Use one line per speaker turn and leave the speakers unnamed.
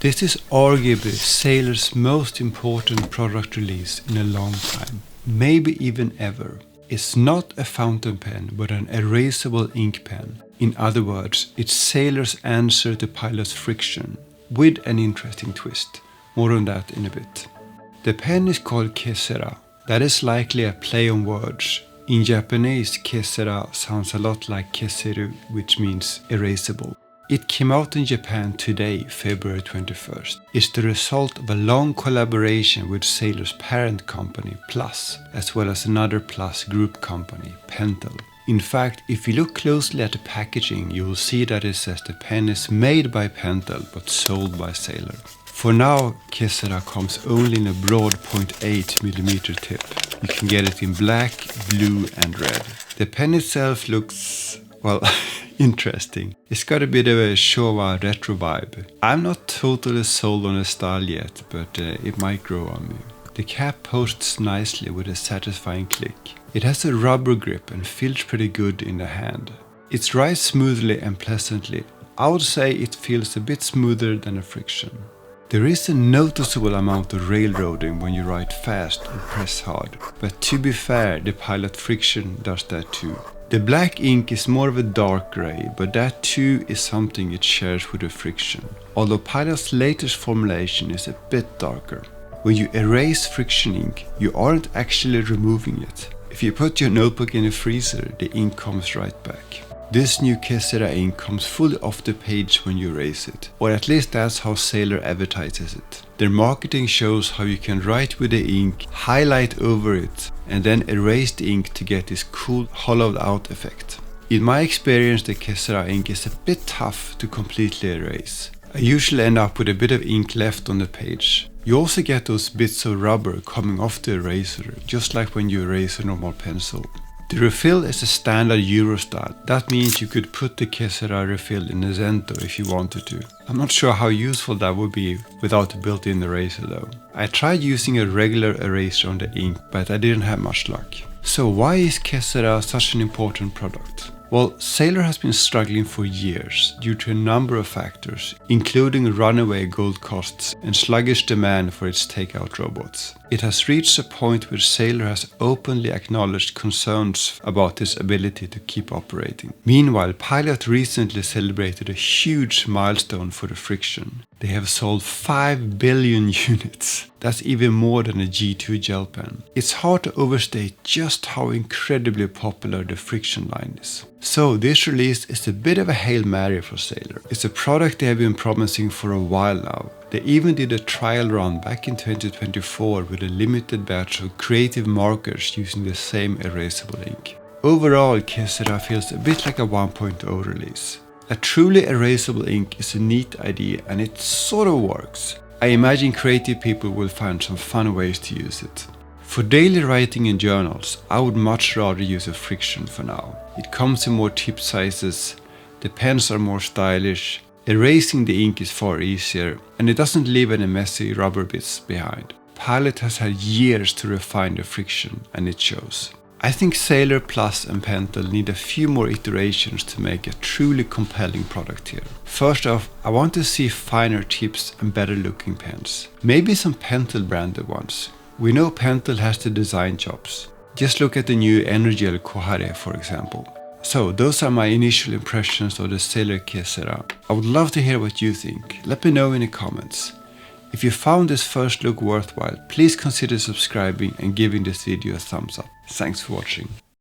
This is arguably Sailor's most important product release in a long time, maybe even ever. It's not a fountain pen, but an erasable ink pen. In other words, it's Sailor's answer to Pilot Frixion, with an interesting twist. More on that in a bit. The pen is called Que Sera. That is likely a play on words. In Japanese, Que Sera sounds a lot like Queser, which means erasable. It came out in Japan today, February 21st. It's the result of a long collaboration with Sailor's parent company, Plus, as well as another Plus group company, Pentel. In fact, if you look closely at the packaging, you will see that it says the pen is made by Pentel but sold by Sailor. For now, Que Sera comes only in a broad 0.8mm tip. You can get it in black, blue and red. The pen itself looks, well, interesting. It's got a bit of a Showa retro vibe. I'm not totally sold on the style yet, but it might grow on me. The cap posts nicely with a satisfying click. It has a rubber grip and feels pretty good in the hand. It writes smoothly and pleasantly. I would say it feels a bit smoother than a Frixion. There is a noticeable amount of railroading when you write fast and press hard, but to be fair, the Pilot Frixion does that too. The black ink is more of a dark grey, but that too is something it shares with the Frixion, although Pilot's latest formulation is a bit darker. When you erase Frixion ink, you aren't actually removing it. If you put your notebook in a freezer, the ink comes right back. This new Que Sera ink comes fully off the page when you erase it, or at least that's how Sailor advertises it. Their marketing shows how you can write with the ink, highlight over it, and then erase the ink to get this cool hollowed out effect. In my experience, the Que Sera ink is a bit tough to completely erase. I usually end up with a bit of ink left on the page. You also get those bits of rubber coming off the eraser, just like when you erase a normal pencil. The refill is a standard Euro style. That means you could put the Que Sera refill in a Zento if you wanted to. I'm not sure how useful that would be without a built-in eraser though. I tried using a regular eraser on the ink, but I didn't have much luck. So why is Que Sera such an important product? Well, Sailor has been struggling for years due to a number of factors, including runaway gold costs and sluggish demand for its takeout robots. It has reached a point where Sailor has openly acknowledged concerns about its ability to keep operating. Meanwhile, Pilot recently celebrated a huge milestone for the Frixion. They have sold 5 billion units. That's even more than a G2 gel pen. It's hard to overstate just how incredibly popular the Frixion line is. So this release is a bit of a Hail Mary for Sailor. It's a product they have been promising for a while now. They even did a trial run back in 2024 with a limited batch of creative markers using the same erasable ink. Overall, Que Sera feels a bit like a 1.0 release. A truly erasable ink is a neat idea and it sort of works. I imagine creative people will find some fun ways to use it. For daily writing in journals, I would much rather use a Frixion for now. It comes in more tip sizes, the pens are more stylish, erasing the ink is far easier, and it doesn't leave any messy rubber bits behind. Pilot has had years to refine the Frixion, and it shows. I think Sailor, Plus and Pentel need a few more iterations to make a truly compelling product here. First off, I want to see finer tips and better looking pens. Maybe some Pentel branded ones. We know Pentel has the design chops. Just look at the new Energel Kohare for example. So those are my initial impressions of the Sailor Que Sera. I would love to hear what you think. Let me know in the comments. If you found this first look worthwhile, please consider subscribing and giving this video a thumbs up. Thanks for watching.